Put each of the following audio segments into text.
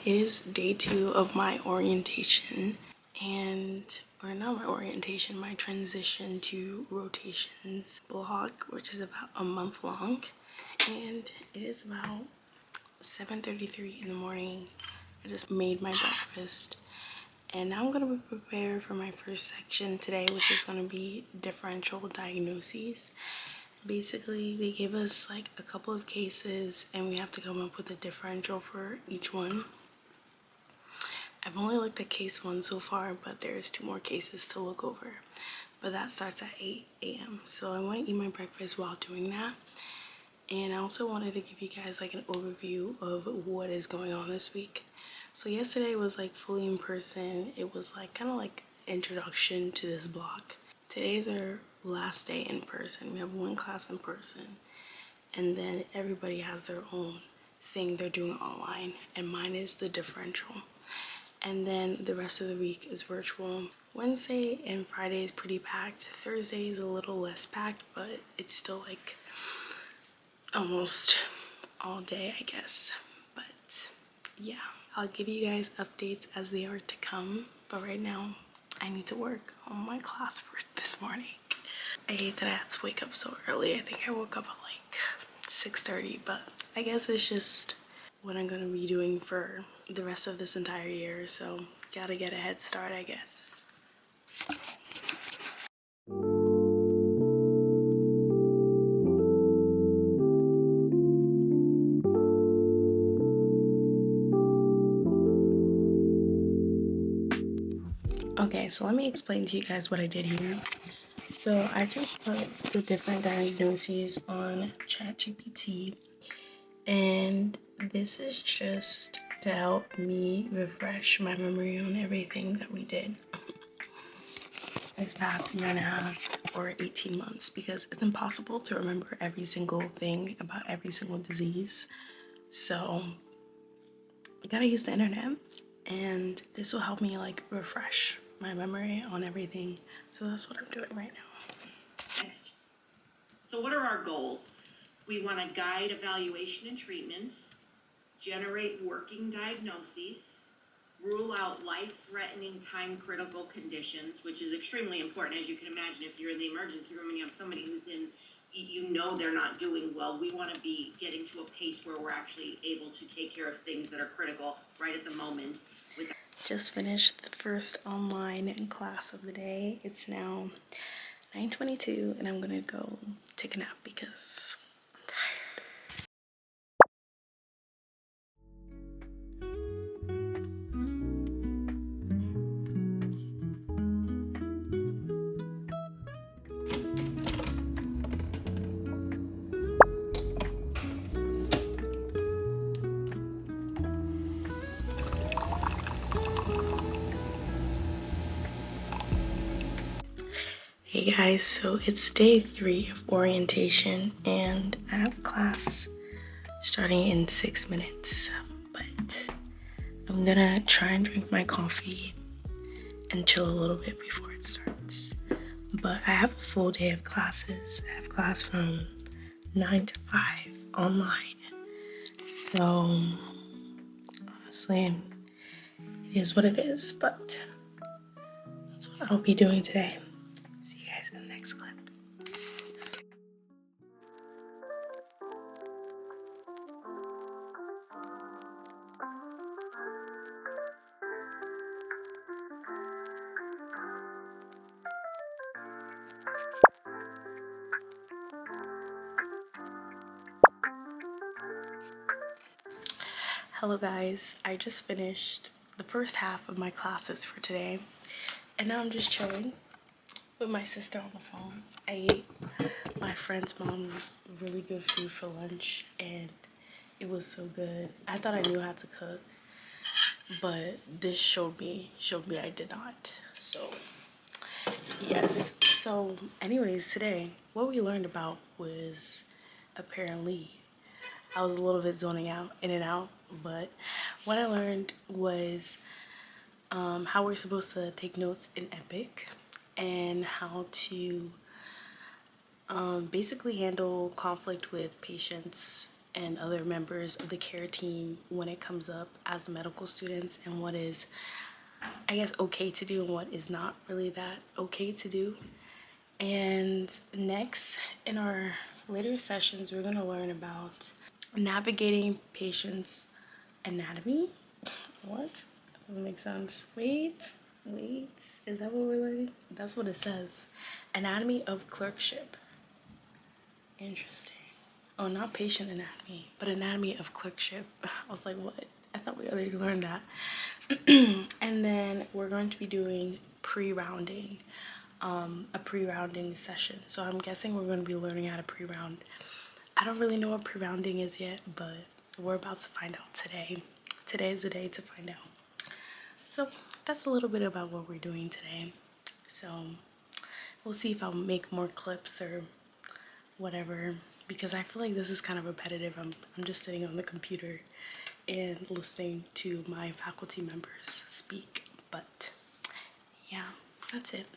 It is day 2 of my orientation or not my orientation, my transition to rotations block, which is about a month long. And it is about 7:33 in the morning. I just made my breakfast and now I'm going to be prepared for my first section today, which is going to be differential diagnoses. Basically, they gave us like a couple of cases and we have to come up with a differential for each one. I've only looked at case 1 so far, but there's 2 more cases to look over. But that starts at 8 a.m. So I want to eat my breakfast while doing that. And I also wanted to give you guys like an overview of what is going on this week. So yesterday was like fully in person. It was like kind of like introduction to this block. Today's our last day in person. We have 1 class in person. And then everybody has their own thing they're doing online. And mine is the differential. And then the rest of the week is virtual. Wednesday and Friday is pretty packed. Thursday is a little less packed, but it's still like almost all day, I guess. But yeah, I'll give you guys updates as they are to come. But right now, I need to work on my class for this morning. I hate that I had to wake up so early. I think I woke up at like 6:30, but I guess it's just what I'm gonna be doing for the rest of this entire year, so gotta get a head start, I guess. Okay, so let me explain to you guys what I did here. So I just put the different diagnoses on ChatGPT, and this is just to help me refresh my memory on everything that we did this past year and a half or 18 months, because it's impossible to remember every single thing about every single disease. So I gotta use the internet, and this will help me like refresh my memory on everything. So that's what I'm doing right now. Next. So what are our goals? We want to guide evaluation and treatment, generate working diagnoses, rule out life-threatening, time-critical conditions, which is extremely important. As you can imagine, if you're in the emergency room and you have somebody who's in, you know they're not doing well, we want to be getting to a pace where we're actually able to take care of things that are critical right at the moment. Just finished the first online class of the day. It's now 9:22 and I'm gonna go take a nap because I'm tired. Hey guys, so it's day 3 of orientation and I have class starting in 6 minutes, but I'm gonna try and drink my coffee and chill a little bit before it starts. But I have a full day of classes. I have class from 9 to 5 online. So honestly, it is what it is, but that's what I'll be doing today. See you guys in the next clip. Hello guys, I just finished the first half of my classes for today and now I'm just chilling with my sister on the phone. I ate my friend's mom's really good food for lunch and it was so good. I thought I knew how to cook, but this showed me I did not. So yes. So anyways, today what we learned about was apparently I was a little bit zoning out, in and out, but what I learned was how we're supposed to take notes in Epic and how to basically handle conflict with patients and other members of the care team when it comes up as medical students, and what is, I guess, okay to do and what is not really that okay to do. And next, in our later sessions, we're going to learn about navigating patients' anatomy. What? Doesn't make sense. Wait, is that what we're learning? That's what it says. Anatomy of clerkship. Interesting. Oh, not patient anatomy, but anatomy of clerkship. I was like, what? I thought we already learned that. And then we're going to be doing pre-rounding, a pre-rounding session. So I'm guessing we're going to be learning how to pre-round. I don't really know what pre-rounding is yet, but we're about to find out today. Today is the day to find out. So that's a little bit about what we're doing today. So we'll see if I'll make more clips or whatever, because I feel like this is kind of repetitive. I'm just sitting on the computer and listening to my faculty members speak, but yeah, that's it.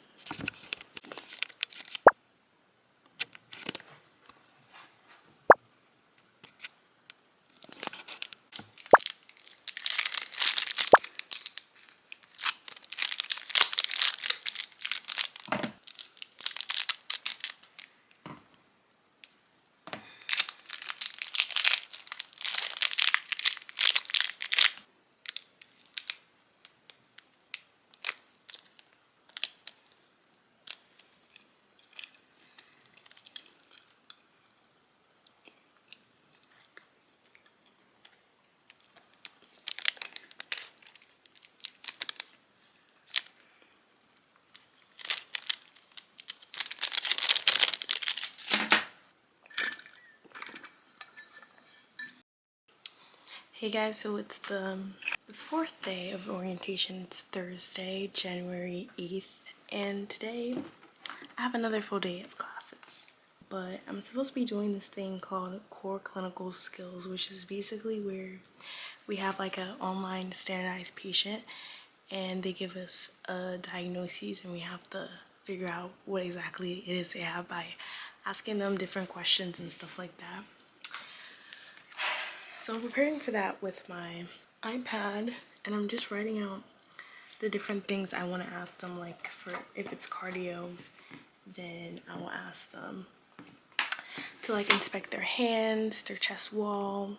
Hey guys, so it's the fourth day of orientation. It's Thursday, January 8th, and today I have another full day of classes. But I'm supposed to be doing this thing called Core Clinical Skills, which is basically where we have like an online standardized patient and they give us a diagnosis and we have to figure out what exactly it is they have by asking them different questions and stuff like that. So I'm preparing for that with my iPad and I'm just writing out the different things I want to ask them. Like for if it's cardio, then I will ask them to like inspect their hands, their chest wall,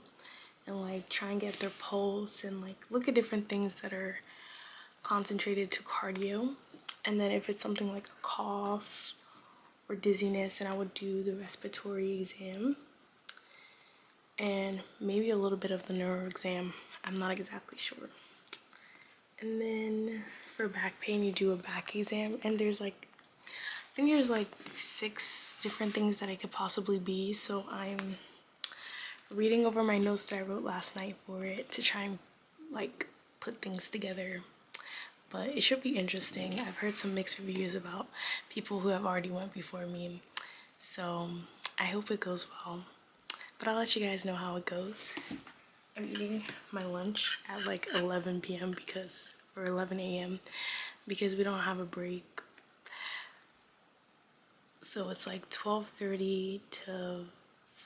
and like try and get their pulse and like look at different things that are concentrated to cardio. And then if it's something like a cough or dizziness, then I would do the respiratory exam and maybe a little bit of the neuro exam. I'm not exactly sure. And then for back pain, you do a back exam, and there's like, I think there's like 6 different things that it could possibly be. So I'm reading over my notes that I wrote last night for it to try and like put things together. But it should be interesting. I've heard some mixed reviews about people who have already went before me, so I hope it goes well. But I'll let you guys know how it goes. I'm eating my lunch at like 11 p.m. or 11 a.m. because we don't have a break. So it's like 12:30 to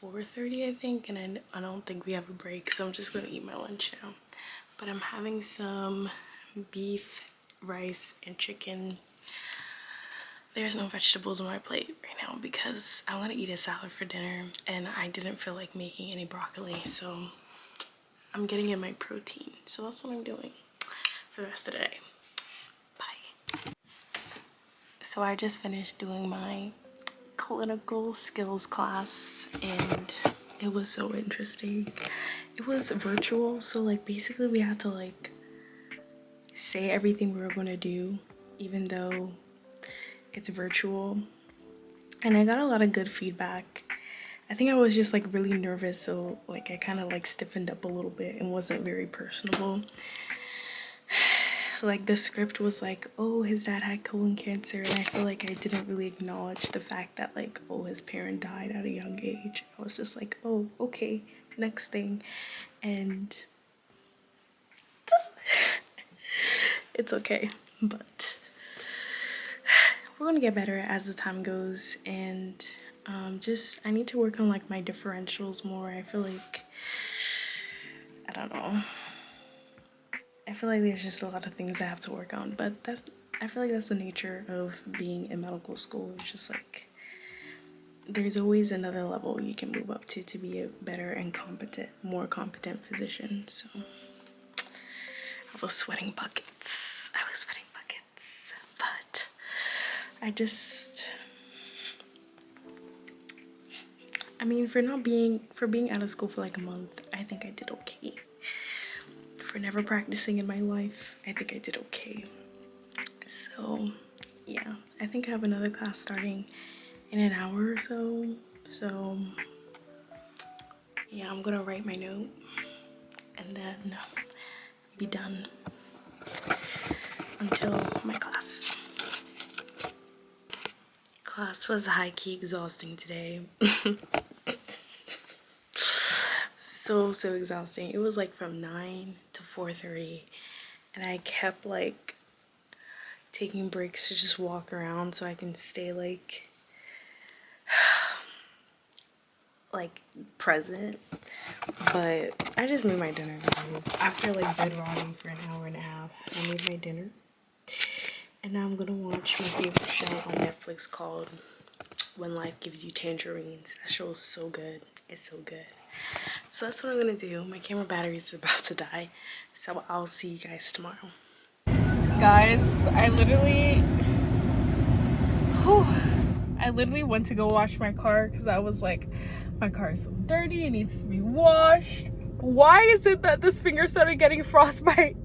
4:30, I think, and I don't think we have a break, so I'm just gonna eat my lunch now. But I'm having some beef, rice, and chicken. There's no vegetables on my plate right now because I want to eat a salad for dinner and I didn't feel like making any broccoli, so I'm getting in my protein. So that's what I'm doing for the rest of the day. Bye. So I just finished doing my clinical skills class and it was so interesting. It was virtual, so like basically we had to like say everything we were gonna do even though it's virtual, and I got a lot of good feedback. I think I was just like really nervous, so like I kind of like stiffened up a little bit and wasn't very personable. Like the script was like, oh, his dad had colon cancer, and I feel like I didn't really acknowledge the fact that like, oh, his parent died at a young age. I was just like, oh, okay, next thing. And it's okay, but we're gonna get better as the time goes. And I need to work on like my differentials more. I feel like I don't know. I feel like there's just a lot of things I have to work on, but I feel like that's the nature of being in medical school. It's just like there's always another level you can move up to be a better and more competent physician. So I was sweating buckets. But I mean, for being out of school for like a month, I think I did okay. For never practicing in my life, I think I did okay. So yeah, I think I have another class starting in an hour or so. So yeah, I'm gonna write my note and then be done until my class. Class was high-key exhausting today. So exhausting. It was like from 9 to 4:30 and I kept like taking breaks to just walk around so I can stay like present. But I just made my dinner, guys. After like bed rotting for an hour and a half, I made my dinner. And now I'm gonna watch my favorite show on Netflix called When Life Gives You Tangerines. That show is so good. It's so good. So that's what I'm gonna do. My camera battery is about to die. So I'll see you guys tomorrow. Guys, I literally went to go wash my car because I was like, my car is so dirty, it needs to be washed. Why is it that this finger started getting frostbite?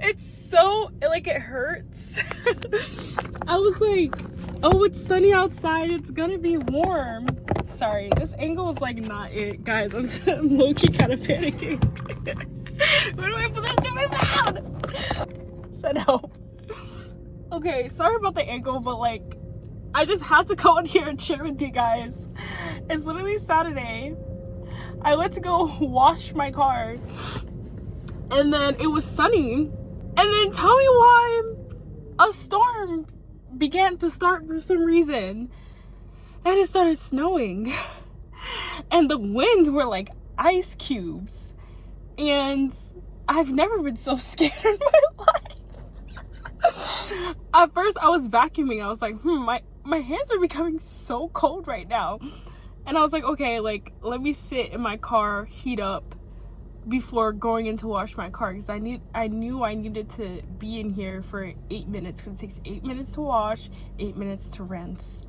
It's so, like, it hurts. I was like, oh, it's sunny outside, it's gonna be warm. Sorry, this angle is like not it. Guys, I'm low-key kind of panicking. Where do I put this in my mouth? Said help. Okay, sorry about the angle, but like, I just had to come on here and share with you guys. It's literally Saturday. I went to go wash my car, and then it was sunny. And then tell me why a storm began to start for some reason. And it started snowing. And the winds were like ice cubes. And I've never been so scared in my life. At first I was vacuuming. I was like, my hands are becoming so cold right now. And I was like, okay, like, let me sit in my car, heat up before going in to wash my car, because I knew I needed to be in here for 8 minutes, because it takes 8 minutes to wash, 8 minutes to rinse.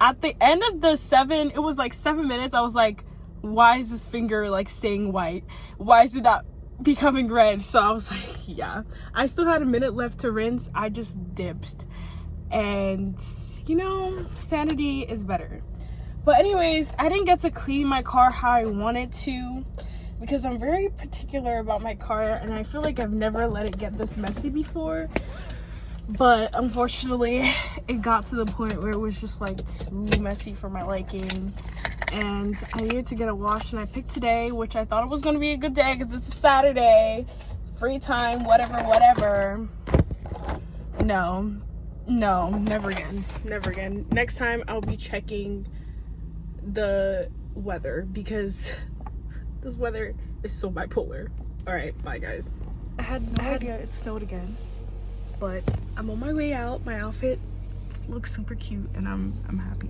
At the end of it was like 7 minutes, I was like, why is this finger like staying white? Why is it not becoming red? So I was like, yeah. I still had a minute left to rinse. I just dipped. And you know, sanity is better. But anyways, I didn't get to clean my car how I wanted to, because I'm very particular about my car, and I feel like I've never let it get this messy before. But unfortunately, it got to the point where it was just like too messy for my liking, and I needed to get a wash, and I picked today, which I thought it was going to be a good day because it's a Saturday, free time, whatever. No, never again. Next time I'll be checking the weather, because this weather is so bipolar. All right, bye guys. I had no idea it snowed again, but I'm on my way out. My outfit looks super cute, and I'm happy.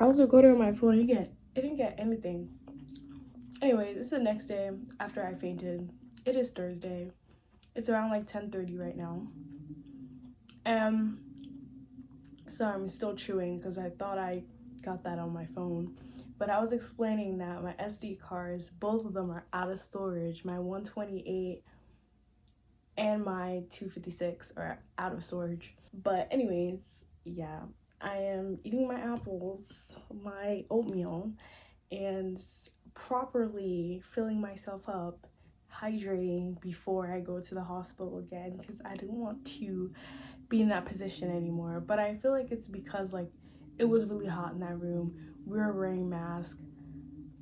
was recording on my phone. It didn't get anything. Anyway, this is the next day after I fainted. It is Thursday. It's around like 10:30 right now. So I'm still chewing because I thought I got that on my phone. But I was explaining that my SD cards, both of them are out of storage. My 128 and my 256 are out of storage. But anyways, yeah, I am eating my apples, my oatmeal, and properly filling myself up, hydrating before I go to the hospital again, because I didn't want to be in that position anymore. But I feel like it's because like it was really hot in that room. We were wearing masks.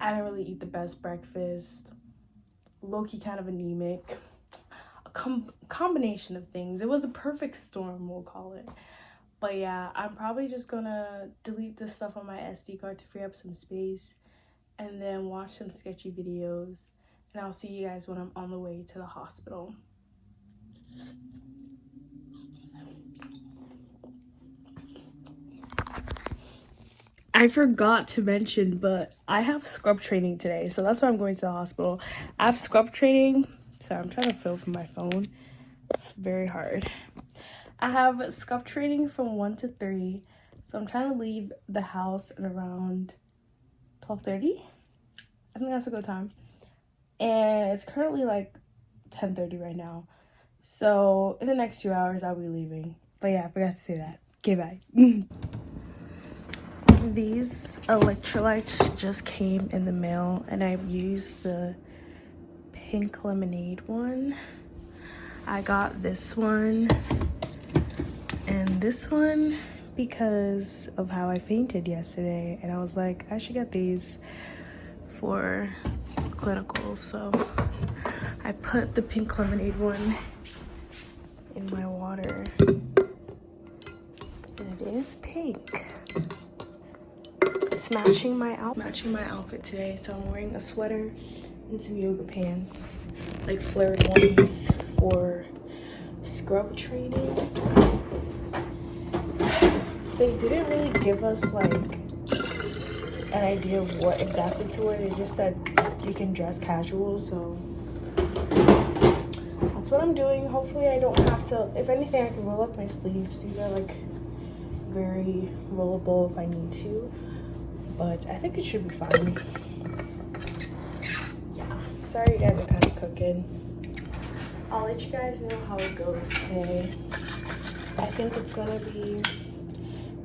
I didn't really eat the best breakfast. Low-key kind of anemic. A combination of things. It was a perfect storm, we'll call it. But yeah, I'm probably just gonna delete this stuff on my SD card to free up some space, and then watch some sketchy videos. And I'll see you guys when I'm on the way to the hospital. I forgot to mention, but I have scrub training today, so that's why I'm going to the hospital. I have scrub training. Sorry, I'm trying to film from my phone. It's very hard. I have scrub training from 1 to 3, so I'm trying to leave the house at around 12:30. I think that's a good time. And it's currently like 10:30 right now. So in the next 2 hours, I'll be leaving. But yeah, I forgot to say that. Okay, bye. These electrolytes just came in the mail, and I've used the pink lemonade one. I got this one and this one because of how I fainted yesterday, and I was like, I should get these for clinicals. So I put the pink lemonade one in my water, and it is pink. It's matching my outfit today. So I'm wearing a sweater and some yoga pants, like flared ones for scrub training. They didn't really give us like an idea of what exactly to wear. They just said you can dress casual, so that's what I'm doing. Hopefully I don't have to, if anything, I can roll up my sleeves. These are like very rollable if I need to, but I think it should be fine. Yeah, sorry you guys are kind of cooking. I'll let you guys know how it goes today. I think it's gonna be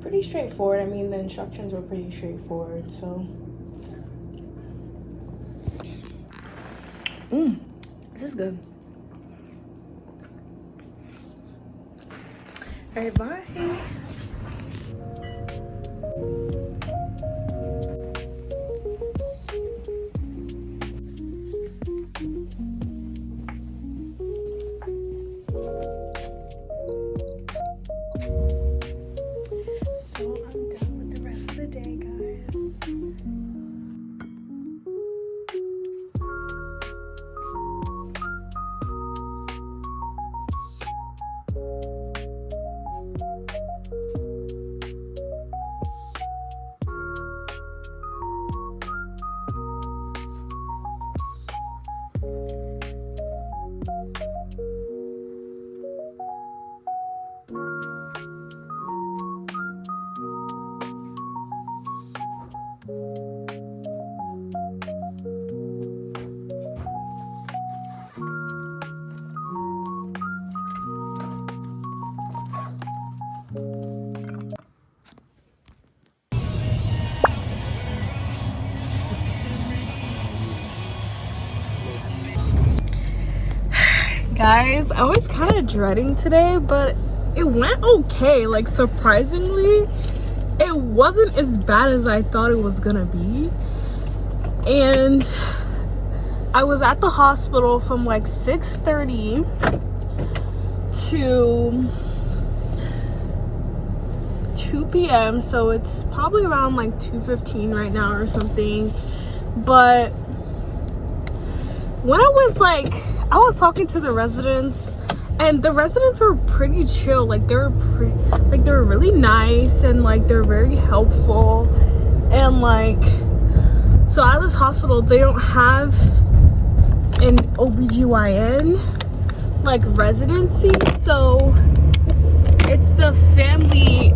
pretty straightforward. I mean, the instructions were pretty straightforward, so. This is good. All right, bye. Guys, I was kind of dreading today, but it went okay. Like, surprisingly, it wasn't as bad as I thought it was gonna be. And I was at the hospital from like 6:30 to 2 p.m. So it's probably around like 2:15 right now or something. But when I was talking to the residents, and the residents were pretty chill. Like they were really nice, and like they're very helpful. And like, so at this hospital they don't have an OBGYN like residency, so it's the family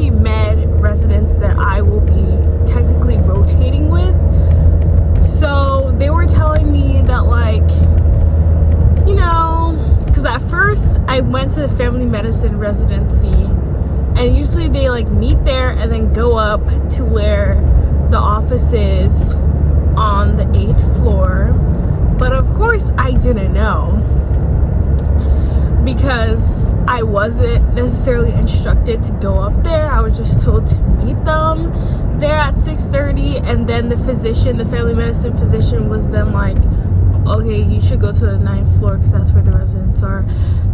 med residents that I will be technically rotating with. So they were telling me that, like, you know, because at first I went to the family medicine residency, and usually they like meet there and then go up to where the office is on the 8th floor. But of course I didn't know, because I wasn't necessarily instructed to go up there. I was just told to meet them there at 6:30, and then the family medicine physician was then like, okay, you should go to the 9th floor because that's where the residents are.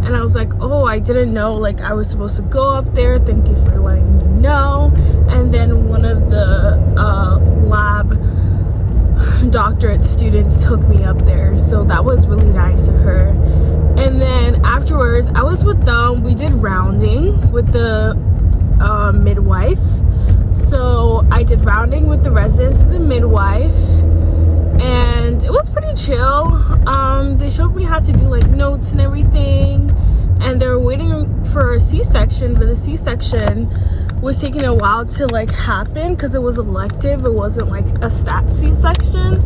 And I was like, oh, I didn't know, like, I was supposed to go up there. Thank you for letting me know. And then one of the lab doctorate students took me up there, so that was really nice of her. And then afterwards I was with them. We did rounding with the midwife. So I did rounding with the residents and the midwife, and it was pretty chill. They showed me how to do like notes and everything, and they were waiting for a C-section, but the C-section was taking a while to like happen because it was elective. It wasn't like a stat C-section.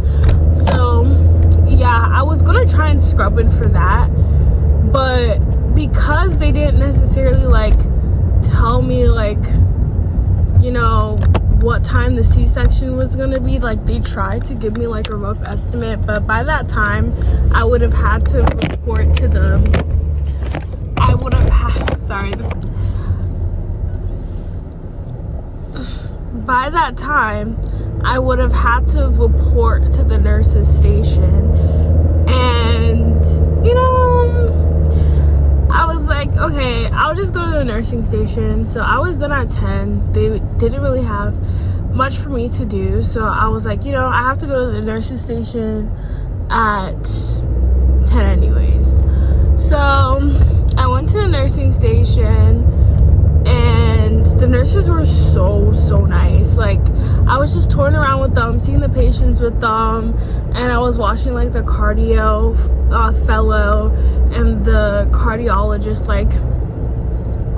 So yeah, I was gonna try and scrub in for that, but because they didn't necessarily like tell me like, you know, what time the C-section was gonna be, like they tried to give me like a rough estimate, but by that time I would have had to report to them. By that time I would have had to report to the nurses station, and you know, I was like, okay, I'll just go to the nursing station. So I was done at 10. They didn't really have much for me to do, so I was like, you know, I have to go to the nursing station at 10 anyways. So I went to the nursing station, and the nurses were so nice. Like, I was just touring around with them, seeing the patients with them, and I was watching like the cardio fellow and the cardiologist like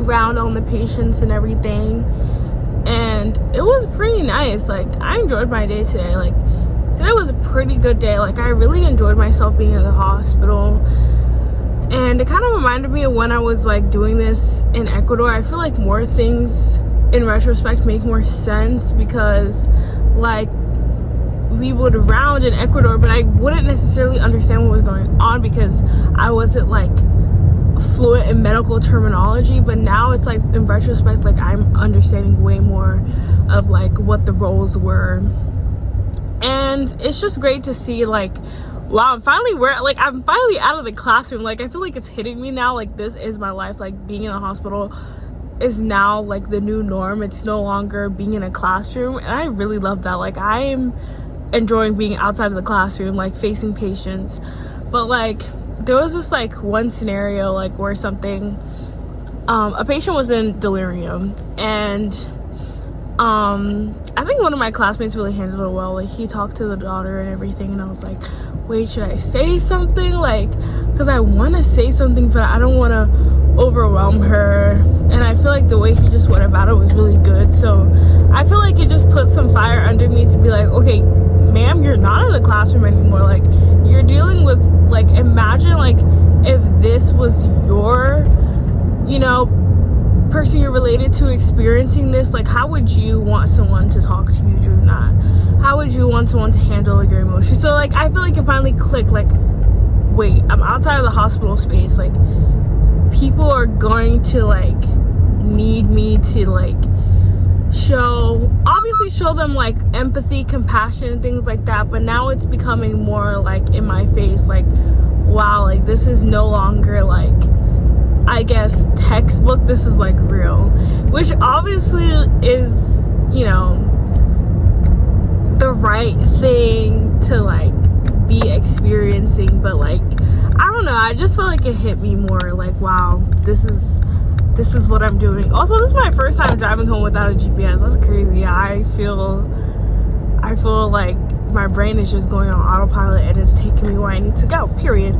round on the patients and everything, and it was pretty nice. Like, I enjoyed my day today. Like, today was a pretty good day. Like, I really enjoyed myself being in the hospital. And it kind of reminded me of when I was like doing this in Ecuador. I feel like more things in retrospect make more sense, because like we would round in Ecuador, but I wouldn't necessarily understand what was going on because I wasn't like fluent in medical terminology. But now it's like, in retrospect, like I'm understanding way more of like what the roles were, and it's just great to see like, wow, I'm finally out of the classroom. Like, I feel like it's hitting me now. Like, this is my life. Like, being in the hospital is now like the new norm. It's no longer being in a classroom, and I really love that. Like, I'm enjoying being outside of the classroom, like facing patients. But like, there was just like one scenario like where something, a patient was in delirium, and I think one of my classmates really handled it well. Like, he talked to the daughter and everything, and I was like, wait, should I say something? Like, because I want to say something, but I don't want to overwhelm her. And I feel like the way he just went about it was really good. So I feel like it just put some fire under me to be like, okay, ma'am, you're not in the classroom anymore. Like, you're dealing with, like, imagine like if this was your, you know, person you're related to experiencing this. Like, how would you want someone to talk to you during that? How would you want someone to handle your emotions? So like, I feel like it finally clicked, like, wait, I'm outside of the hospital space. Like, people are going to like need me to like obviously show them like empathy, compassion, and things like that. But now it's becoming more like in my face, like, wow, like this is no longer like, I guess, textbook. This is like real, which obviously is, you know, the right thing to like be experiencing. But like, I don't know, I just felt like it hit me more like, wow, this is this is what I'm doing. Also, this is my first time driving home without a GPS. That's crazy. I feel like my brain is just going on autopilot and it's taking me where I need to go, period.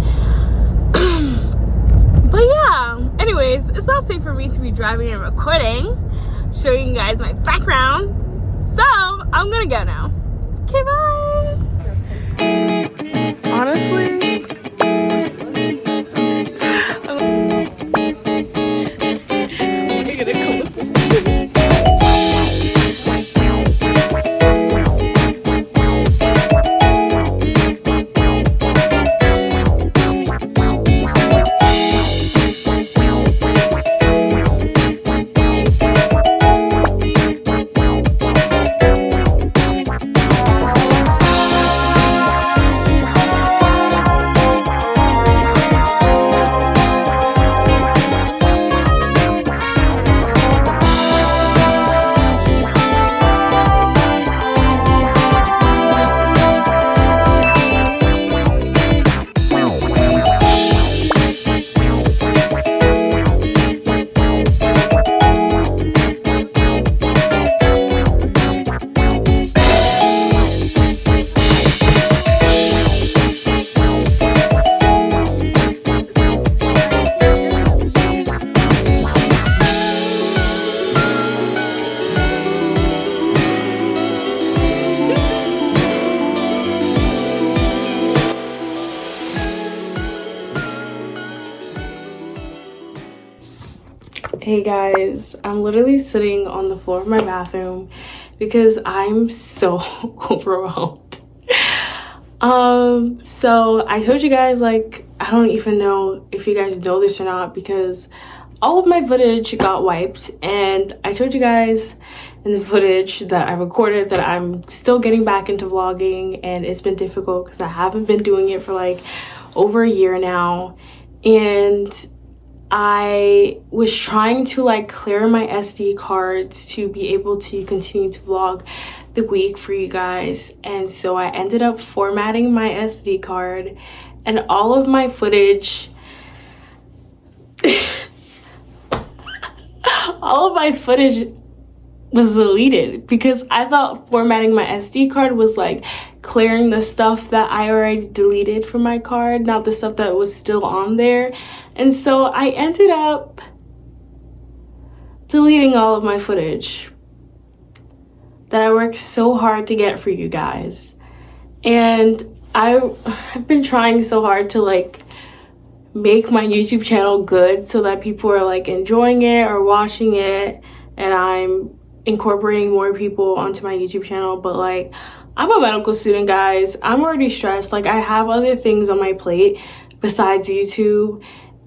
But yeah, anyways, it's not safe for me to be driving and recording, showing you guys my background. So I'm gonna go now. Okay, bye. Honestly, we're gonna close it. Hey guys, I'm literally sitting on the floor of my bathroom because I'm so overwhelmed. So I told you guys, like, I don't even know if you guys know this or not because all of my footage got wiped, and I told you guys in the footage that I recorded that I'm still getting back into vlogging, and it's been difficult because I haven't been doing it for like over a year now, and I was trying to like clear my SD cards to be able to continue to vlog the week for you guys. And so I ended up formatting my SD card, and all of my footage all of my footage was deleted because I thought formatting my SD card was like clearing the stuff that I already deleted from my card, not the stuff that was still on there. And so I ended up deleting all of my footage that I worked so hard to get for you guys. And I've been trying so hard to like make my YouTube channel good so that people are like enjoying it or watching it, and I'm incorporating more people onto my YouTube channel. But like, I'm a medical student, guys. I'm already stressed. Like, I have other things on my plate besides YouTube,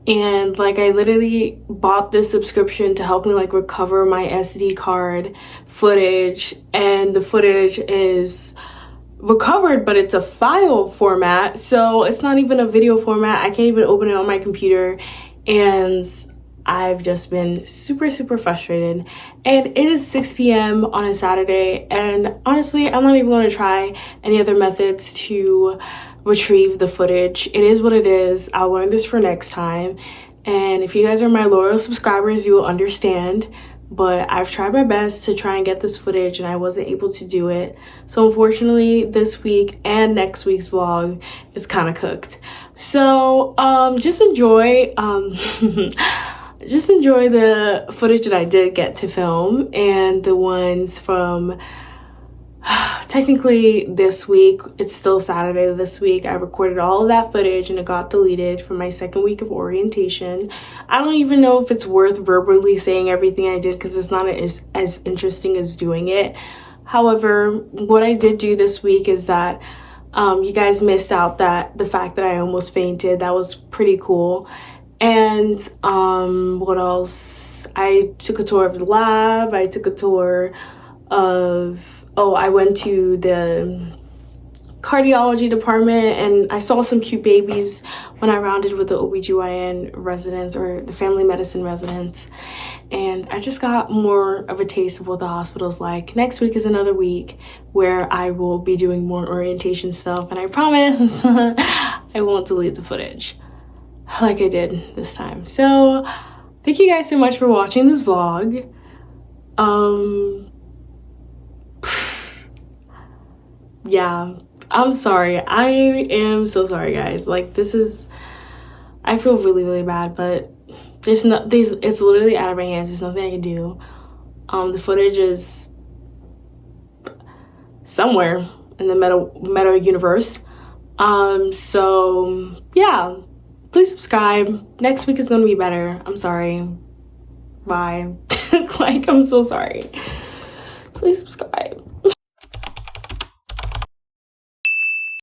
and like I literally bought this subscription to help me like recover my SD card footage, and the footage is recovered, but it's a file format, so it's not even a video format. I can't even open it on my computer, and I've just been super frustrated. And it is 6 p.m. on a Saturday, and honestly, I'm not even going to try any other methods to retrieve the footage. It is what it is. I'll learn this for next time, and if you guys are my loyal subscribers, you will understand. But I've tried my best to try and get this footage, and I wasn't able to do it. So unfortunately, this week and next week's vlog is kind of cooked. So just enjoy just enjoy the footage that I did get to film, and the ones from technically this week. It's still Saturday this week. I recorded all of that footage and it got deleted from my second week of orientation. I don't even know if it's worth verbally saying everything I did because it's not as interesting as doing it. However, what I did do this week is that you guys missed out that the fact that I almost fainted. That was pretty cool. And what else? I took a tour of the lab. I took a tour of I went to the cardiology department, and I saw some cute babies when I rounded with the OBGYN residents or the family medicine residents. And I just got more of a taste of what the hospital's like. Next week is another week where I will be doing more orientation stuff, and I promise I won't delete the footage like I did this time. So thank you guys so much for watching this vlog. Yeah, I'm sorry. I am so sorry, guys. Like, I feel really, really bad, but it's literally out of my hands. There's nothing I can do. The footage is somewhere in the meta universe. So yeah, please subscribe. Next week is gonna be better. I'm sorry. Bye. Like, I'm so sorry. Please subscribe.